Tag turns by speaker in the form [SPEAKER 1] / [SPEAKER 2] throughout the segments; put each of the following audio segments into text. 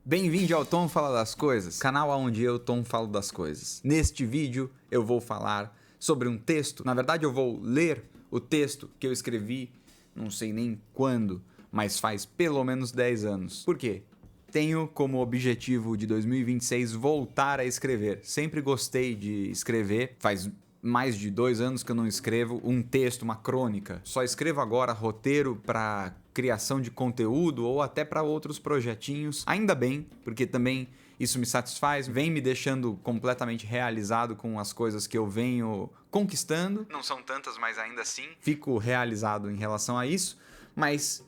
[SPEAKER 1] Bem-vindo ao Tom Fala das Coisas, canal onde eu, Tom, falo das coisas. Neste vídeo eu vou falar sobre um texto, na verdade eu vou ler o texto que eu escrevi, não sei nem quando, mas faz pelo menos 10 anos. Por quê? Tenho como objetivo de 2026 voltar a escrever. Sempre gostei de escrever, faz mais de 2 anos que eu não escrevo um texto, uma crônica. Só escrevo agora roteiro para criação de conteúdo ou até para outros projetinhos. Ainda bem, porque também isso me satisfaz, vem me deixando completamente realizado com as coisas que eu venho conquistando. Não são tantas, mas ainda assim fico realizado em relação a isso. Mas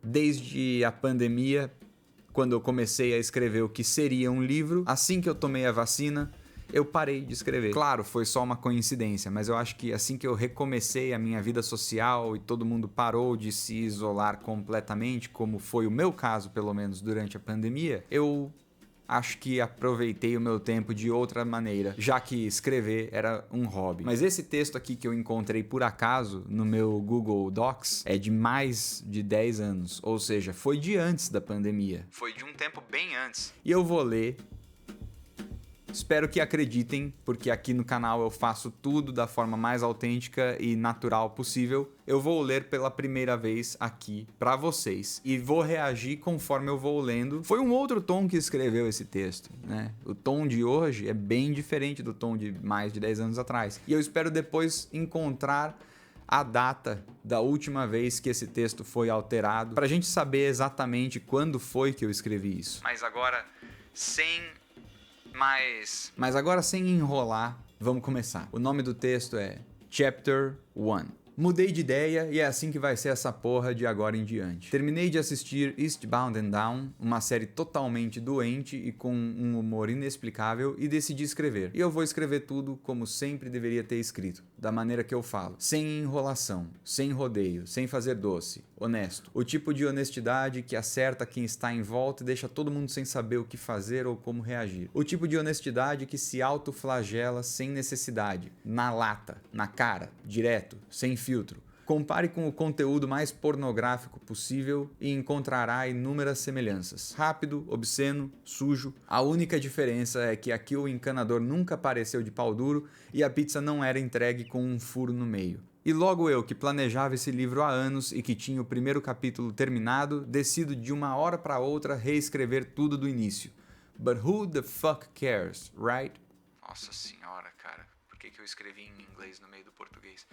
[SPEAKER 1] desde a pandemia, quando eu comecei a escrever o que seria um livro, assim que eu tomei a vacina, eu parei de escrever. Claro, foi só uma coincidência, mas eu acho que assim que eu recomecei a minha vida social e todo mundo parou de se isolar completamente, como foi o meu caso, pelo menos durante a pandemia, eu acho que aproveitei o meu tempo de outra maneira, já que escrever era um hobby. Mas esse texto aqui que eu encontrei por acaso no meu Google Docs é de mais de 10 anos, ou seja, foi de antes da pandemia. Foi de um tempo bem antes. E eu vou ler. Espero que acreditem, porque aqui no canal eu faço tudo da forma mais autêntica e natural possível. Eu vou ler pela primeira vez aqui pra vocês e vou reagir conforme eu vou lendo. Foi um outro Tom que escreveu esse texto, né? O Tom de hoje é bem diferente do Tom de mais de 10 anos atrás. E eu espero depois encontrar a data da última vez que esse texto foi alterado, pra gente saber exatamente quando foi que eu escrevi isso. Mas agora, agora sem enrolar, vamos começar. O nome do texto é Chapter 1. Mudei de ideia e é assim que vai ser essa porra de agora em diante. Terminei de assistir Eastbound and Down, uma série totalmente doente e com um humor inexplicável, e decidi escrever. E eu vou escrever tudo como sempre deveria ter escrito, da maneira que eu falo. Sem enrolação, sem rodeio, sem fazer doce, honesto. O tipo de honestidade que acerta quem está em volta e deixa todo mundo sem saber o que fazer ou como reagir. O tipo de honestidade que se autoflagela sem necessidade, na lata, na cara, direto, sem filtro. Compare com o conteúdo mais pornográfico possível e encontrará inúmeras semelhanças. Rápido, obsceno, sujo. A única diferença é que aqui o encanador nunca apareceu de pau duro e a pizza não era entregue com um furo no meio. E logo eu, que planejava esse livro há anos e que tinha o primeiro capítulo terminado, decido de uma hora para outra reescrever tudo do início. But who the fuck cares, right? Nossa senhora, cara. Por que eu escrevi em inglês no meio do português?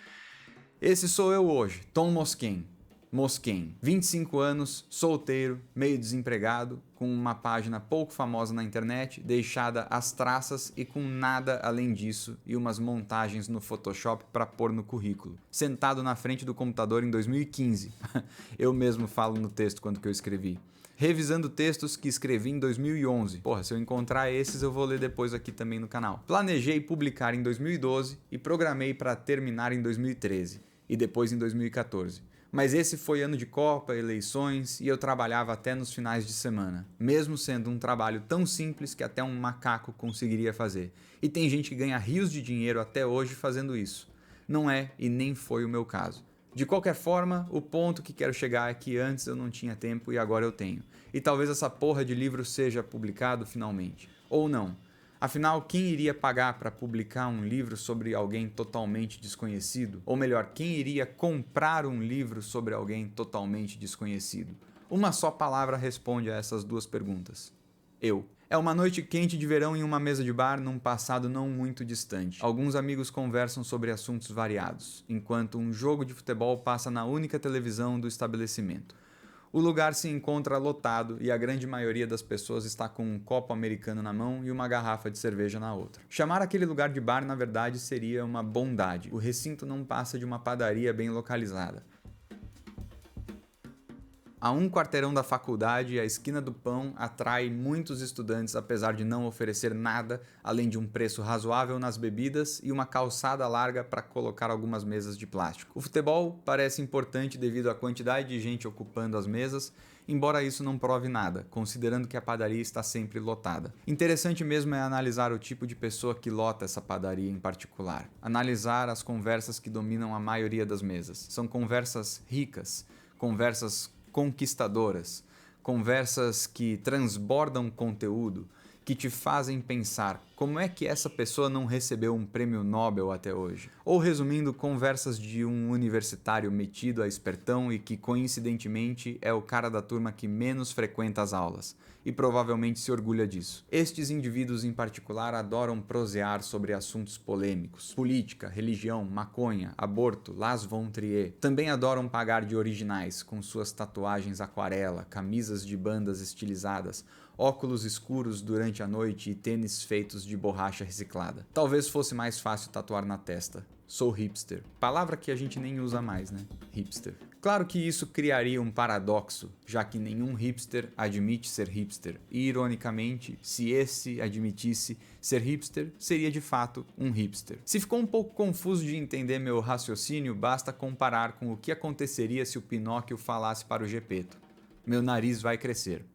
[SPEAKER 1] Esse sou eu hoje, Tom Mosquen, 25 anos, solteiro, meio desempregado, com uma página pouco famosa na internet, deixada às traças e com nada além disso e umas montagens no Photoshop para pôr no currículo. Sentado na frente do computador em 2015. Eu mesmo falo no texto quando que eu escrevi. Revisando textos que escrevi em 2011. Porra, se eu encontrar esses eu vou ler depois aqui também no canal. Planejei publicar em 2012 e programei para terminar em 2013 e depois em 2014. Mas esse foi ano de Copa, eleições e eu trabalhava até nos finais de semana, mesmo sendo um trabalho tão simples que até um macaco conseguiria fazer. E tem gente que ganha rios de dinheiro até hoje fazendo isso. Não é e nem foi o meu caso. De qualquer forma, o ponto que quero chegar é que antes eu não tinha tempo e agora eu tenho. E talvez essa porra de livro seja publicado finalmente. Ou não. Afinal, quem iria pagar para publicar um livro sobre alguém totalmente desconhecido? Ou melhor, quem iria comprar um livro sobre alguém totalmente desconhecido? Uma só palavra responde a essas duas perguntas. Eu. É uma noite quente de verão em uma mesa de bar num passado não muito distante. Alguns amigos conversam sobre assuntos variados, enquanto um jogo de futebol passa na única televisão do estabelecimento. O lugar se encontra lotado e a grande maioria das pessoas está com um copo americano na mão e uma garrafa de cerveja na outra. Chamar aquele lugar de bar, na verdade, seria uma bondade. O recinto não passa de uma padaria bem localizada. A um quarteirão da faculdade, a esquina do pão atrai muitos estudantes, apesar de não oferecer nada, além de um preço razoável nas bebidas e uma calçada larga para colocar algumas mesas de plástico. O futebol parece importante devido à quantidade de gente ocupando as mesas, embora isso não prove nada, considerando que a padaria está sempre lotada. Interessante mesmo é analisar o tipo de pessoa que lota essa padaria em particular. Analisar as conversas que dominam a maioria das mesas. São conversas ricas, conversas conquistadoras, conversas que transbordam conteúdo, que te fazem pensar como é que essa pessoa não recebeu um prêmio Nobel até hoje. Ou resumindo, conversas de um universitário metido a espertão e que coincidentemente é o cara da turma que menos frequenta as aulas e provavelmente se orgulha disso. Estes indivíduos em particular adoram prosear sobre assuntos polêmicos, política, religião, maconha, aborto, Lars von Trier. Também adoram pagar de originais com suas tatuagens aquarela, camisas de bandas estilizadas, óculos escuros durante a noite e tênis feitos de borracha reciclada. Talvez fosse mais fácil tatuar na testa. Sou hipster. Palavra que a gente nem usa mais, né? Hipster. Claro que isso criaria um paradoxo, já que nenhum hipster admite ser hipster. E, ironicamente, se esse admitisse ser hipster, seria de fato um hipster. Se ficou um pouco confuso de entender meu raciocínio, basta comparar com o que aconteceria se o Pinóquio falasse para o Gepeto. Meu nariz vai crescer.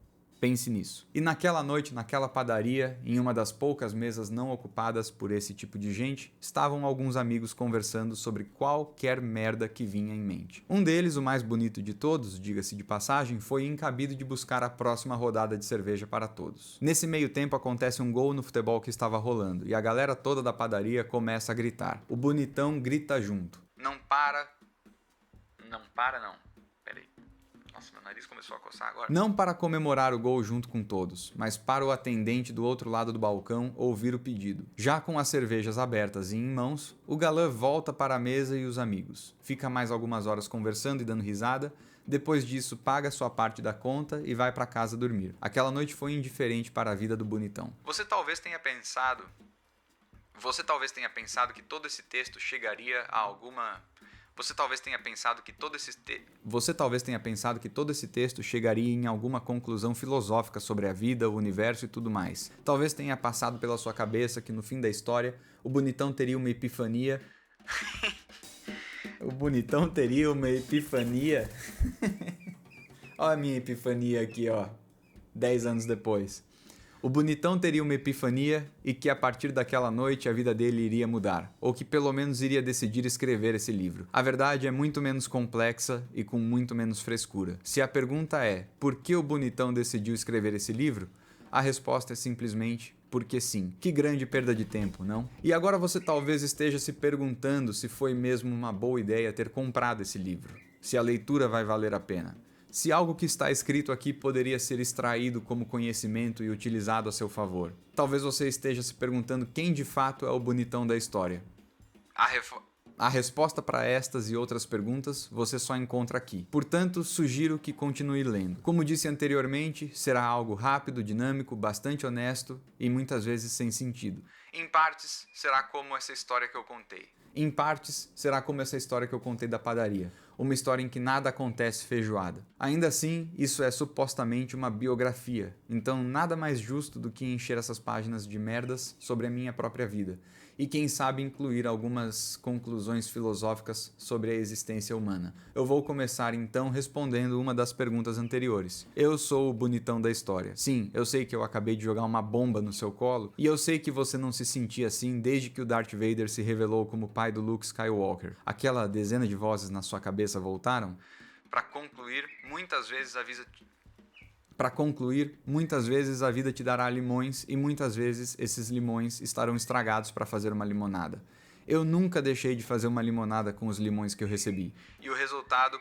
[SPEAKER 1] Pense nisso. E naquela noite, naquela padaria, em uma das poucas mesas não ocupadas por esse tipo de gente, estavam alguns amigos conversando sobre qualquer merda que vinha em mente. Um deles, o mais bonito de todos, diga-se de passagem, foi incabido de buscar a próxima rodada de cerveja para todos. Nesse meio tempo acontece um gol no futebol que estava rolando e a galera toda da padaria começa a gritar. O bonitão grita junto. Não para não. Peraí. Nossa, meu nariz começou a coçar agora. Não para comemorar o gol junto com todos, mas para o atendente do outro lado do balcão ouvir o pedido. Já com as cervejas abertas e em mãos, o galã volta para a mesa e os amigos. Fica mais algumas horas conversando e dando risada. Depois disso, paga sua parte da conta e vai para casa dormir. Aquela noite foi indiferente para a vida do bonitão. Você talvez tenha pensado que todo esse texto chegaria a alguma... Você talvez tenha pensado que todo esse texto chegaria em alguma conclusão filosófica sobre a vida, o universo e tudo mais. Talvez tenha passado pela sua cabeça que no fim da história, o bonitão teria uma epifania. O bonitão teria uma epifania. Olha a minha epifania aqui, ó. 10 anos depois. O bonitão teria uma epifania e que a partir daquela noite a vida dele iria mudar, ou que pelo menos iria decidir escrever esse livro. A verdade é muito menos complexa e com muito menos frescura. Se a pergunta é, por que o bonitão decidiu escrever esse livro? A resposta é simplesmente porque sim. Que grande perda de tempo, não? E agora você talvez esteja se perguntando se foi mesmo uma boa ideia ter comprado esse livro. Se a leitura vai valer a pena. Se algo que está escrito aqui poderia ser extraído como conhecimento e utilizado a seu favor. Talvez você esteja se perguntando quem de fato é o bonitão da história. A resposta para estas e outras perguntas você só encontra aqui. Portanto, sugiro que continue lendo. Como disse anteriormente, será algo rápido, dinâmico, bastante honesto e muitas vezes sem sentido. Em partes, será como essa história que eu contei. Em partes, será como essa história que eu contei da padaria. Uma história em que nada acontece feijoada. Ainda assim, isso é supostamente uma biografia. Então, nada mais justo do que encher essas páginas de merdas sobre a minha própria vida. E quem sabe incluir algumas conclusões filosóficas sobre a existência humana. Eu vou começar então respondendo uma das perguntas anteriores. Eu sou o bonitão da história. Sim, eu sei que eu acabei de jogar uma bomba no seu colo, e eu sei que você não se sentia assim desde que o Darth Vader se revelou como pai do Luke Skywalker. Aquela dezena de vozes na sua cabeça voltaram? Para concluir, muitas vezes a vida te dará limões e muitas vezes esses limões estarão estragados para fazer uma limonada. Eu nunca deixei de fazer uma limonada com os limões que eu recebi. E o resultado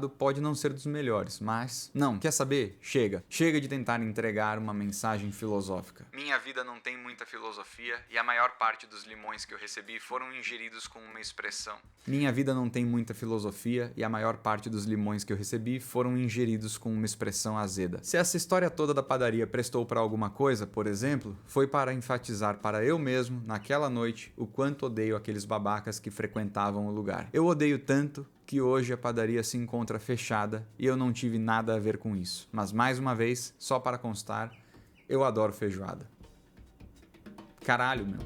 [SPEAKER 1] pode não ser dos melhores, mas... Não, quer saber? Chega. Chega de tentar entregar uma mensagem filosófica. Minha vida não tem muita filosofia e a maior parte dos limões que eu recebi foram ingeridos com uma expressão. Minha vida não tem muita filosofia e a maior parte dos limões que eu recebi foram ingeridos com uma expressão azeda. Se essa história toda da padaria prestou para alguma coisa, por exemplo, foi para enfatizar para eu mesmo, naquela noite, o quanto odeio aqueles babacas que frequentavam o lugar. Eu odeio tanto que hoje a padaria se encontra fechada e eu não tive nada a ver com isso. Mas mais uma vez, só para constar, eu adoro feijoada. Caralho, meu.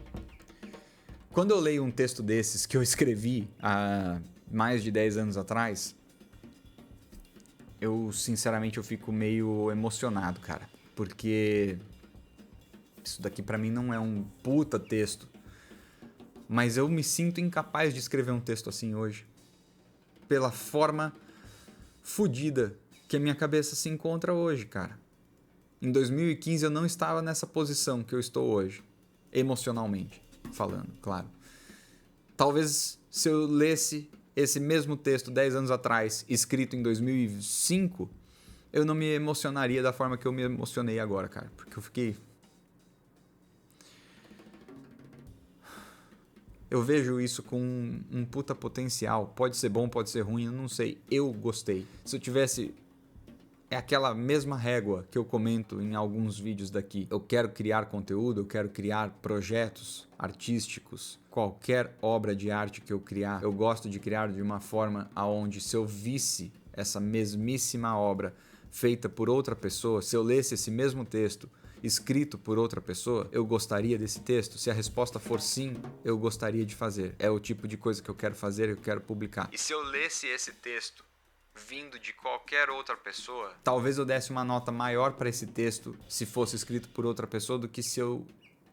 [SPEAKER 1] Quando eu leio um texto desses que eu escrevi há mais de 10 anos atrás, sinceramente eu fico meio emocionado, cara. Porque isso daqui pra mim não é um puta texto. Mas eu me sinto incapaz de escrever um texto assim hoje. Pela forma fodida que a minha cabeça se encontra hoje, cara. Em 2015 eu não estava nessa posição que eu estou hoje, emocionalmente falando, claro. Talvez se eu lesse esse mesmo texto 10 anos atrás, escrito em 2005, eu não me emocionaria da forma que eu me emocionei agora, cara. Porque eu fiquei... Eu vejo isso com um puta potencial. Pode ser bom, pode ser ruim, eu não sei. Eu gostei. Se eu tivesse... É aquela mesma régua que eu comento em alguns vídeos daqui. Eu quero criar conteúdo, eu quero criar projetos artísticos. Qualquer obra de arte que eu criar, eu gosto de criar de uma forma aonde, se eu visse essa mesmíssima obra feita por outra pessoa, se eu lesse esse mesmo texto escrito por outra pessoa, eu gostaria desse texto? Se a resposta for sim, eu gostaria de fazer. É o tipo de coisa que eu quero fazer, eu quero publicar. E se eu lesse esse texto vindo de qualquer outra pessoa, talvez eu desse uma nota maior para esse texto se fosse escrito por outra pessoa do que se eu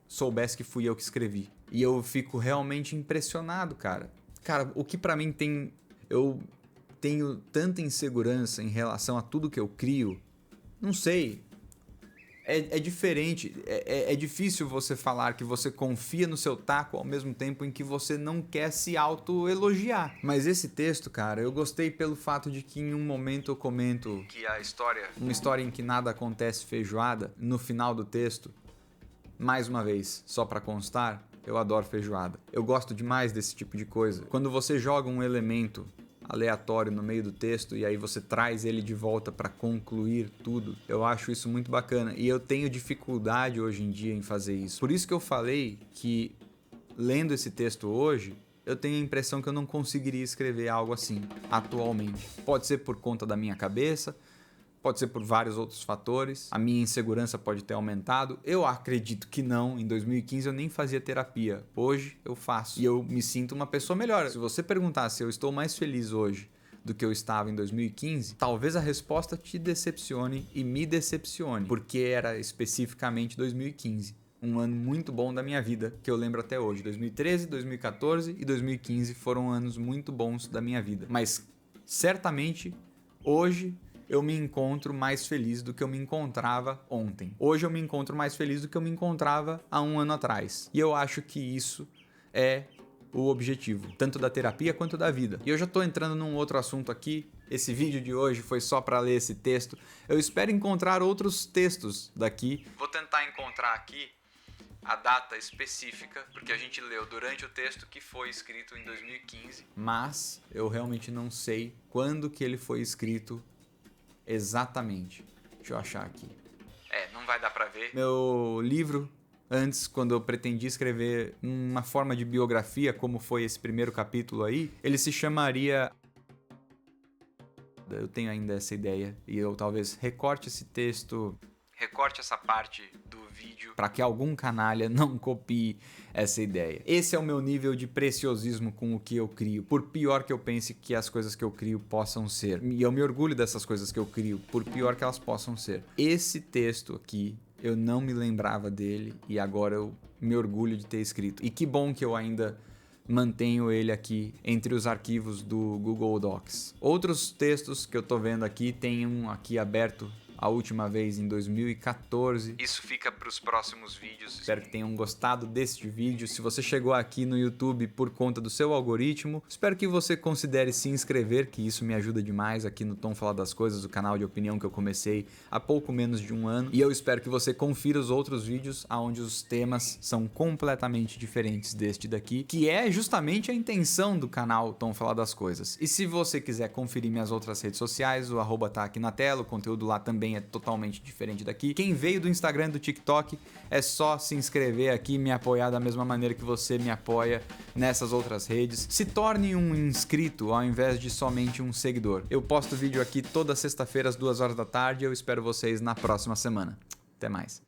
[SPEAKER 1] soubesse que fui eu que escrevi. E eu fico realmente impressionado, cara. Cara, o que pra mim tem... Eu tenho tanta insegurança em relação a tudo que eu crio. Não sei. É diferente. É difícil você falar que você confia no seu taco ao mesmo tempo em que você não quer se autoelogiar. Mas esse texto, cara, eu gostei pelo fato de que em um momento eu comento que a história... Uma história em que nada acontece feijoada, no final do texto... Mais uma vez, só pra constar, eu adoro feijoada. Eu gosto demais desse tipo de coisa. Quando você joga um elemento aleatório no meio do texto e aí você traz ele de volta pra concluir tudo, eu acho isso muito bacana. E eu tenho dificuldade hoje em dia em fazer isso. Por isso que eu falei que, lendo esse texto hoje, eu tenho a impressão que eu não conseguiria escrever algo assim, atualmente. Pode ser por conta da minha cabeça, pode ser por vários outros fatores. A minha insegurança pode ter aumentado. Eu acredito que não. Em 2015 eu nem fazia terapia. Hoje eu faço. E eu me sinto uma pessoa melhor. Se você perguntar se eu estou mais feliz hoje do que eu estava em 2015, talvez a resposta te decepcione e me decepcione. Porque era especificamente 2015. Um ano muito bom da minha vida, que eu lembro até hoje. 2013, 2014 e 2015 foram anos muito bons da minha vida. Mas certamente hoje... eu me encontro mais feliz do que eu me encontrava ontem. Hoje eu me encontro mais feliz do que eu me encontrava há um ano atrás. E eu acho que isso é o objetivo, tanto da terapia quanto da vida. E eu já tô entrando num outro assunto aqui. Esse vídeo de hoje foi só para ler esse texto. Eu espero encontrar outros textos daqui. Vou tentar encontrar aqui a data específica, porque a gente leu durante o texto que foi escrito em 2015. Mas eu realmente não sei quando que ele foi escrito exatamente. Deixa eu achar aqui. Não vai dar pra ver. Meu livro, antes, quando eu pretendia escrever uma forma de biografia, como foi esse primeiro capítulo aí, ele se chamaria... Eu tenho ainda essa ideia. E eu talvez recorte esse texto... Recorte essa parte do vídeo para que algum canalha não copie essa ideia. Esse é o meu nível de preciosismo com o que eu crio, por pior que eu pense que as coisas que eu crio possam ser. E eu me orgulho dessas coisas que eu crio, por pior que elas possam ser. Esse texto aqui, eu não me lembrava dele e agora eu me orgulho de ter escrito. E que bom que eu ainda mantenho ele aqui entre os arquivos do Google Docs. Outros textos que eu tô vendo aqui, tem um aqui aberto a última vez em 2014. Isso fica para os próximos vídeos. Espero que tenham gostado deste vídeo. Se você chegou aqui no YouTube por conta do seu algoritmo, espero que você considere se inscrever, que isso me ajuda demais aqui no Tom Falar das Coisas, o canal de opinião que eu comecei há pouco menos de um ano. E eu espero que você confira os outros vídeos onde os temas são completamente diferentes deste daqui, que é justamente a intenção do canal Tom Falar das Coisas. E se você quiser conferir minhas outras redes sociais, o arroba tá aqui na tela, o conteúdo lá também é totalmente diferente daqui. Quem veio do Instagram e do TikTok, é só se inscrever aqui e me apoiar da mesma maneira que você me apoia nessas outras redes. Se torne um inscrito ao invés de somente um seguidor. Eu posto vídeo aqui toda sexta-feira às 2 horas da tarde e eu espero vocês na próxima semana. Até mais.